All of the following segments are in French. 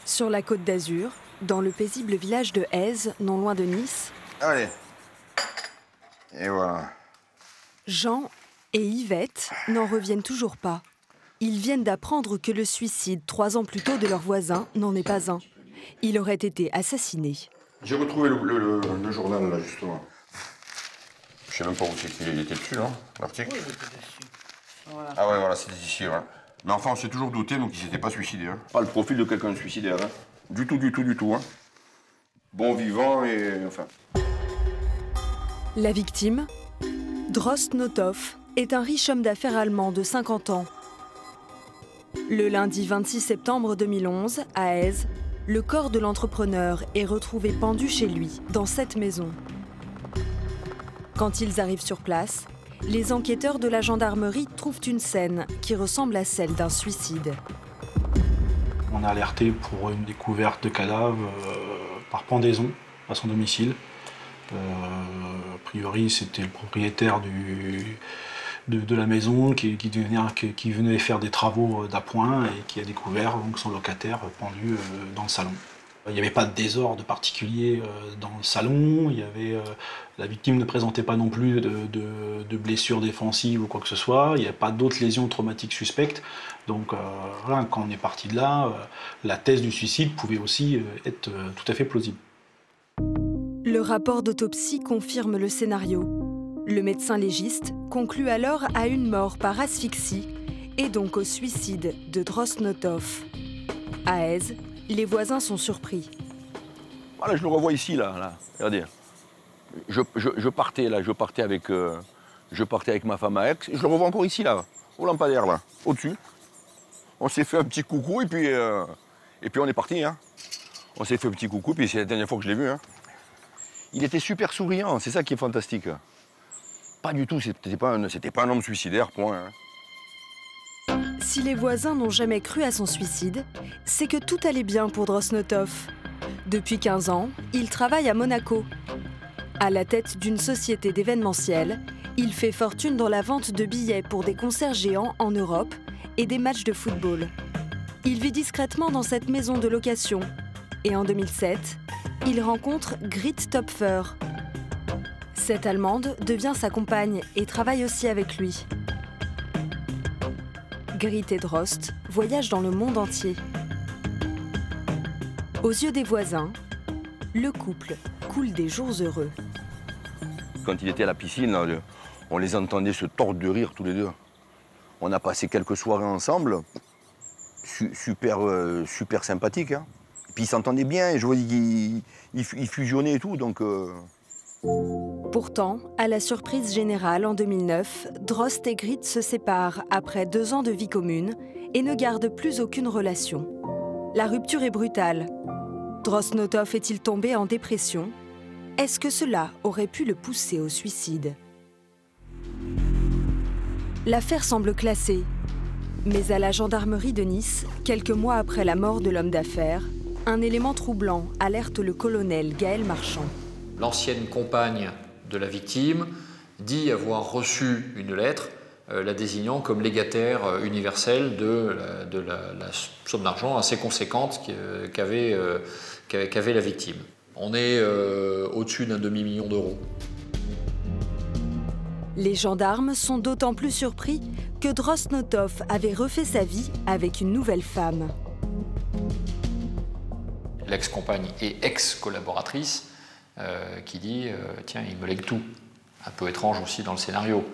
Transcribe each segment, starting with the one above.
Sur la Côte d'Azur, dans le paisible village de Èze, non loin de Nice, allez. Et voilà. Jean et Yvette n'en reviennent toujours pas. Ils viennent d'apprendre que le suicide 3 ans plus tôt de leur voisin n'en est pas un. Il aurait été assassiné. J'ai retrouvé le journal, là, justement. Je sais même pas où c'est qu'il était dessus, là, l'article. Oui, il était dessus. Voilà. Ah ouais, voilà, c'était ici, ouais. Mais enfin, on s'est toujours douté, donc il s'était pas suicidé. Hein. Pas le profil de quelqu'un de suicidaire, hein. Du tout, hein. Bon vivant et... enfin... La victime, Drost Nothoff, est un riche homme d'affaires allemand de 50 ans. Le lundi 26 septembre 2011, à Èze, le corps de l'entrepreneur est retrouvé pendu chez lui, dans cette maison. Quand ils arrivent sur place, les enquêteurs de la gendarmerie trouvent une scène qui ressemble à celle d'un suicide. On a alerté pour une découverte de cadavre par pendaison à son domicile. A priori, c'était le propriétaire de la maison qui venait faire des travaux d'appoint et qui a découvert donc, son locataire pendu dans le salon. Il n'y avait pas de désordre particulier dans le salon, la victime ne présentait pas non plus de blessures défensives ou quoi que ce soit, il n'y avait pas d'autres lésions traumatiques suspectes. Donc voilà, quand on est parti de là, la thèse du suicide pouvait aussi être tout à fait plausible. Le rapport d'autopsie confirme le scénario. Le médecin légiste conclut alors à une mort par asphyxie et donc au suicide de Drost Nothoff. À Èze, les voisins sont surpris. Voilà, je le revois ici, là. Regardez. Je partais avec ma femme à Aix. Je le revois encore ici, là, au lampadaire, là, au-dessus. On s'est fait un petit coucou et puis on est parti. Hein. On s'est fait un petit coucou, puis c'est la dernière fois que je l'ai vu. Hein. Il était super souriant, c'est ça qui est fantastique. Pas du tout, c'était pas un homme suicidaire, point. Hein. Si les voisins n'ont jamais cru à son suicide, c'est que tout allait bien pour Drost Nothoff. Depuis 15 ans, il travaille à Monaco. À la tête d'une société d'événementiel, il fait fortune dans la vente de billets pour des concerts géants en Europe et des matchs de football. Il vit discrètement dans cette maison de location. Et en 2007, il rencontre Grit Töpfer. Cette Allemande devient sa compagne et travaille aussi avec lui. Grit et Drost voyagent dans le monde entier. Aux yeux des voisins, le couple coule des jours heureux. Quand il était à la piscine, là, on les entendait se tordre de rire tous les deux. On a passé quelques soirées ensemble, super sympathiques. Hein. Puis ils s'entendaient bien, et je voyais qu'ils fusionnaient et tout, donc... Pourtant, à la surprise générale en 2009, Drost et Grit se séparent après 2 ans de vie commune et ne gardent plus aucune relation. La rupture est brutale. Drost Nothoff est-il tombé en dépression? Est-ce que cela aurait pu le pousser au suicide? L'affaire semble classée. Mais à la gendarmerie de Nice, quelques mois après la mort de l'homme d'affaires, un élément troublant alerte le colonel Gaël Marchand. L'ancienne compagne de la victime dit avoir reçu une lettre la désignant comme légataire universel de la somme d'argent assez conséquente qu'avait la victime. On est au-dessus d'un demi-million d'euros. Les gendarmes sont d'autant plus surpris que Drost Nothoff avait refait sa vie avec une nouvelle femme. L'ex-compagne et ex-collaboratrice qui dit tiens, il me lègue tout. Un peu étrange aussi dans le scénario.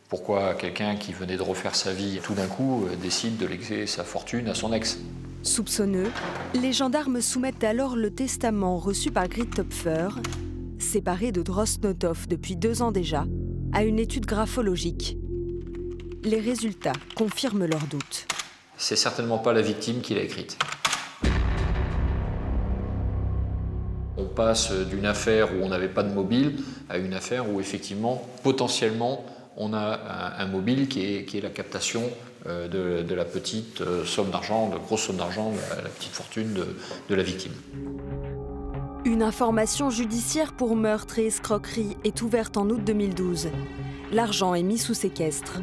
Pourquoi quelqu'un qui venait de refaire sa vie tout d'un coup décide de léguer sa fortune à son ex? Soupçonneux, les gendarmes soumettent alors le testament reçu par Grit Töpfer, séparé de Drost Nothoff depuis 2 ans déjà, à une étude graphologique. Les résultats confirment leurs doutes. C'est certainement pas la victime qui l'a écrite. On passe d'une affaire où on n'avait pas de mobile à une affaire où effectivement, potentiellement, on a un mobile qui est la captation de la petite somme d'argent, de grosse somme d'argent, la petite fortune de la victime. Une information judiciaire pour meurtre et escroquerie est ouverte en août 2012. L'argent est mis sous séquestre.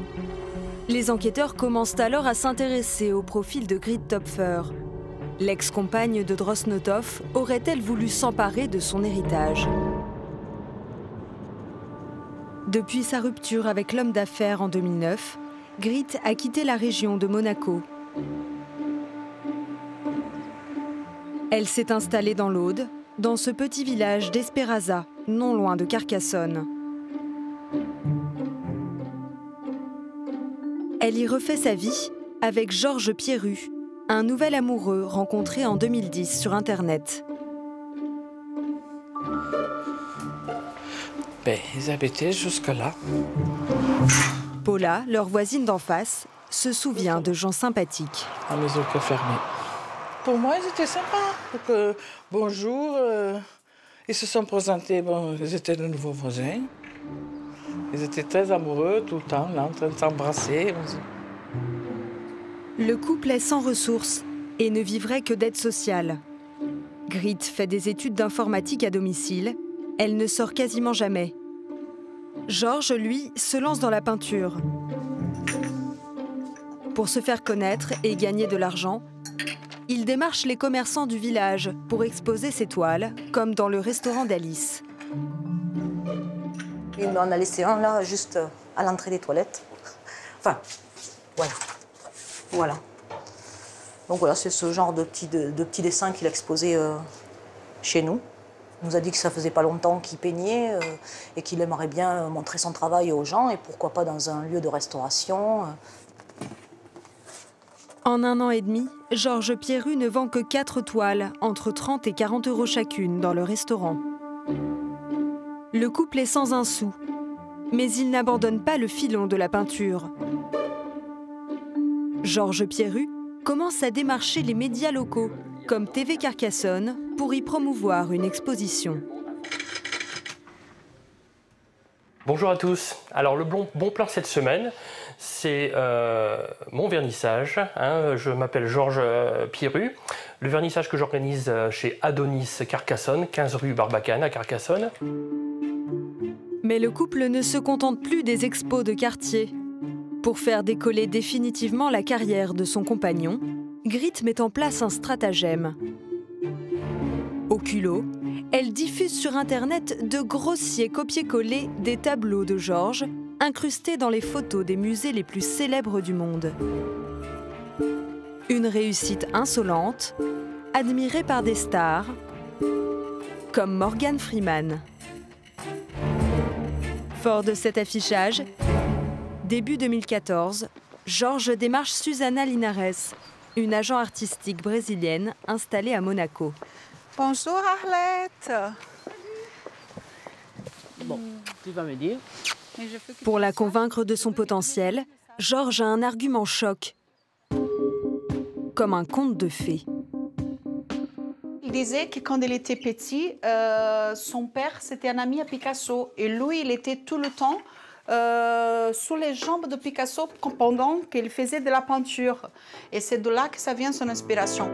Les enquêteurs commencent alors à s'intéresser au profil de Grit Töpfer. L'ex-compagne de Drosnotov aurait-elle voulu s'emparer de son héritage? Depuis sa rupture avec l'homme d'affaires en 2009, Grit a quitté la région de Monaco. Elle s'est installée dans l'Aude, dans ce petit village d'Esperaza, non loin de Carcassonne. Elle y refait sa vie avec Georges Pierru, un nouvel amoureux rencontré en 2010 sur Internet. Ils habitaient jusque-là. Paula, leur voisine d'en face, se souvient de gens sympathiques. La maison qui est fermée. Pour moi, ils étaient sympas. Donc, bonjour. Ils se sont présentés. Bon, ils étaient de nouveaux voisins. Ils étaient très amoureux tout le temps, là, en train de s'embrasser. Le couple est sans ressources et ne vivrait que d'aide sociale. Grit fait des études d'informatique à domicile. Elle ne sort quasiment jamais. Georges, lui, se lance dans la peinture. Pour se faire connaître et gagner de l'argent, il démarche les commerçants du village pour exposer ses toiles, comme dans le restaurant d'Alice. Il m'en a laissé un là, juste à l'entrée des toilettes. Enfin, voilà. Voilà. Donc voilà, c'est ce genre de petits dessins qu'il a exposé chez nous. Il nous a dit que ça faisait pas longtemps qu'il peignait et qu'il aimerait bien montrer son travail aux gens et pourquoi pas dans un lieu de restauration. En 1 an et demi, Georges Pierru ne vend que 4 toiles, entre 30 et 40 € chacune, dans le restaurant. Le couple est sans un sou, mais il n'abandonne pas le filon de la peinture. Georges Pierru commence à démarcher les médias locaux, comme TV Carcassonne, pour y promouvoir une exposition. Bonjour à tous. Alors le bon plan cette semaine, c'est mon vernissage. Je m'appelle Georges Pierru. Le vernissage que j'organise chez Adonis Carcassonne, 15 rue Barbacane à Carcassonne. Mais le couple ne se contente plus des expos de quartier. Pour faire décoller définitivement la carrière de son compagnon, Grit met en place un stratagème. Au culot, elle diffuse sur Internet de grossiers copier-coller des tableaux de Georges incrustés dans les photos des musées les plus célèbres du monde. Une réussite insolente, admirée par des stars comme Morgan Freeman. Fort de cet affichage, début 2014, Georges démarche Susana Linares, une agent artistique brésilienne installée à Monaco. Bonjour Arlette. Bon, tu vas me dire. Pour la convaincre de son potentiel, Georges a un argument choc. Comme un conte de fées. Il disait que quand il était petit, son père, c'était un ami à Picasso. Et lui, il était tout le temps sous les jambes de Picasso pendant qu'il faisait de la peinture. Et c'est de là que ça vient son inspiration.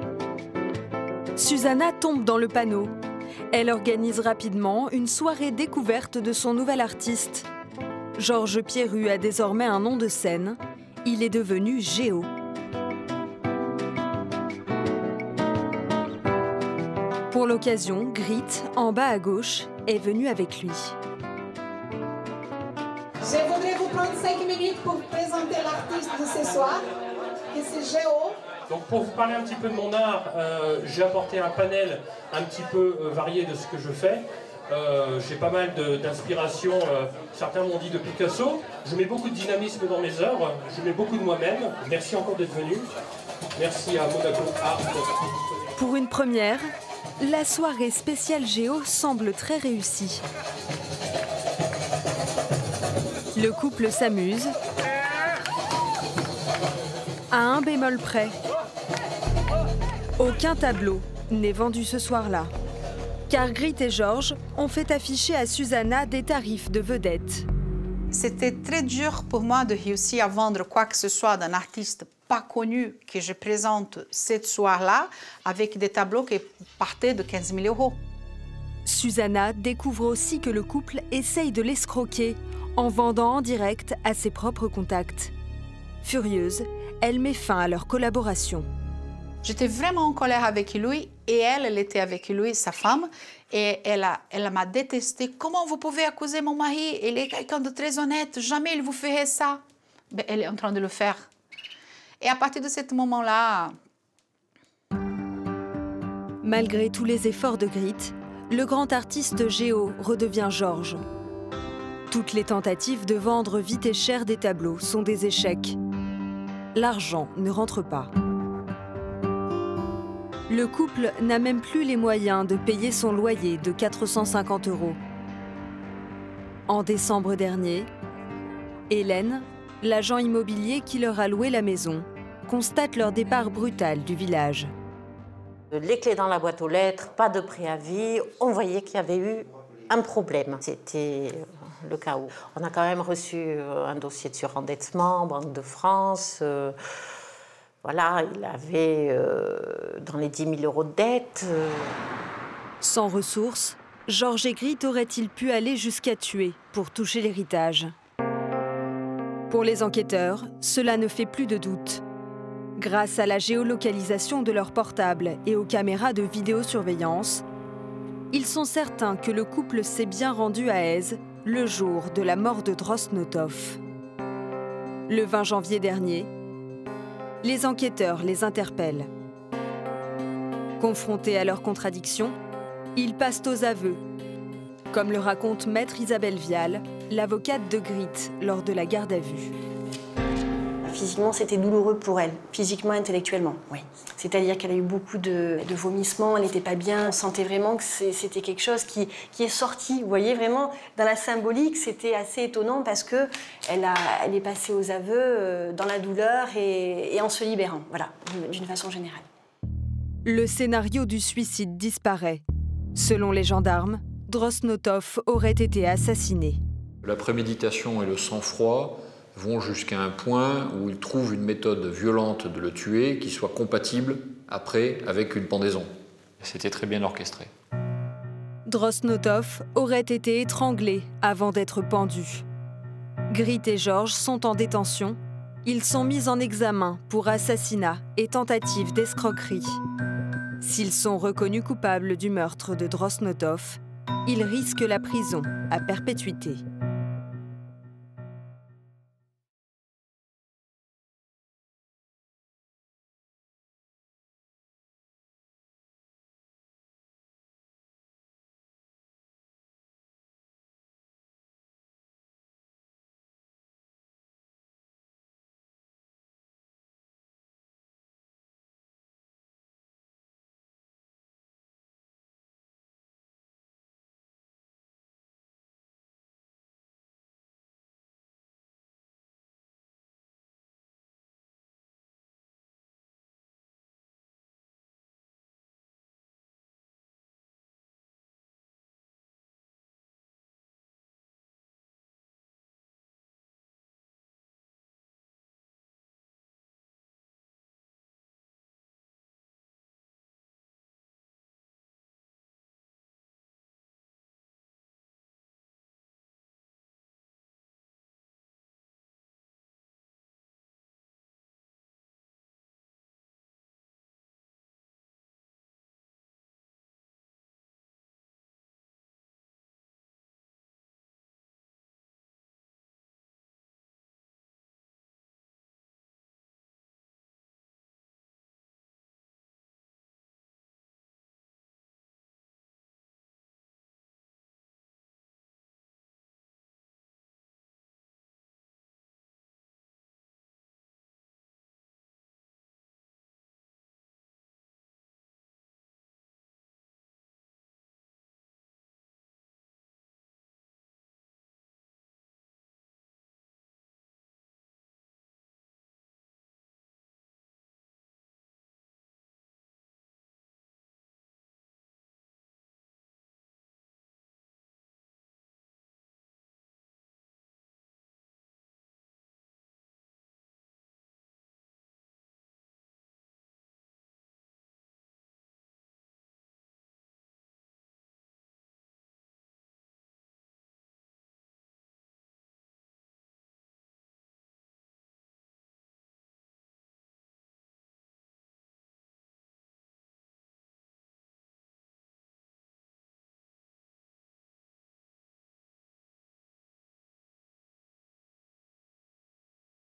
Susana tombe dans le panneau. Elle organise rapidement une soirée découverte de son nouvel artiste. Georges Pierru a désormais un nom de scène. Il est devenu Géo. Pour l'occasion, Grit, en bas à gauche, est venue avec lui. Je voudrais vous prendre 5 minutes pour présenter l'artiste de ce soir, qui c'est Géo. Donc pour vous parler un petit peu de mon art, j'ai apporté un panel un petit peu varié de ce que je fais. J'ai pas mal d'inspiration, certains m'ont dit de Picasso. Je mets beaucoup de dynamisme dans mes œuvres, je mets beaucoup de moi-même. Merci encore d'être venu. Merci à Monaco Art. Pour une première, la soirée spéciale Géo semble très réussie. Le couple s'amuse à un bémol près. Aucun tableau n'est vendu ce soir-là, car Grit et Georges ont fait afficher à Susana des tarifs de vedette. C'était très dur pour moi de réussir à vendre quoi que ce soit d'un artiste pas connu que je présente cette soir-là avec des tableaux qui partaient de 15 000 €. Susana découvre aussi que le couple essaye de l'escroquer en vendant en direct à ses propres contacts. Furieuse, elle met fin à leur collaboration. J'étais vraiment en colère avec lui et elle était avec lui, sa femme, et elle m'a détesté. Comment vous pouvez accuser mon mari? Il est quelqu'un de très honnête, jamais il vous ferait ça. Ben, elle est en train de le faire. Et à partir de ce moment-là... Malgré tous les efforts de Griet, le grand artiste Géo redevient Georges. Toutes les tentatives de vendre vite et cher des tableaux sont des échecs. L'argent ne rentre pas. Le couple n'a même plus les moyens de payer son loyer de 450 €. En décembre dernier, Hélène, l'agent immobilier qui leur a loué la maison, constate leur départ brutal du village. Les clés dans la boîte aux lettres, pas de préavis, on voyait qu'il y avait eu un problème. C'était le chaos. On a quand même reçu un dossier de surendettement, Banque de France. Voilà, il avait dans les 10 000 € de dette. Sans ressources, Georges et Griet auraient-ils pu aller jusqu'à tuer pour toucher l'héritage? Pour les enquêteurs, cela ne fait plus de doute. Grâce à la géolocalisation de leur portable et aux caméras de vidéosurveillance, ils sont certains que le couple s'est bien rendu à Èze le jour de la mort de Drosnotov. Le 20 janvier dernier, les enquêteurs les interpellent. Confrontés à leurs contradictions, ils passent aux aveux, comme le raconte Maître Isabelle Vial, l'avocate de Griet lors de la garde à vue. Physiquement, c'était douloureux pour elle, physiquement, intellectuellement, oui. C'est-à-dire qu'elle a eu beaucoup de vomissements, elle n'était pas bien. On sentait vraiment que c'était quelque chose qui est sorti. Vous voyez, vraiment, dans la symbolique, c'était assez étonnant parce qu'elle est passée aux aveux dans la douleur et en se libérant, voilà, d'une façon générale. Le scénario du suicide disparaît. Selon les gendarmes, Drosnotov aurait été assassiné. La préméditation et le sang-froid vont jusqu'à un point où ils trouvent une méthode violente de le tuer qui soit compatible après avec une pendaison. C'était très bien orchestré. Drosnotov aurait été étranglé avant d'être pendu. Griet et Georges sont en détention. Ils sont mis en examen pour assassinat et tentative d'escroquerie. S'ils sont reconnus coupables du meurtre de Drosnotov, ils risquent la prison à perpétuité.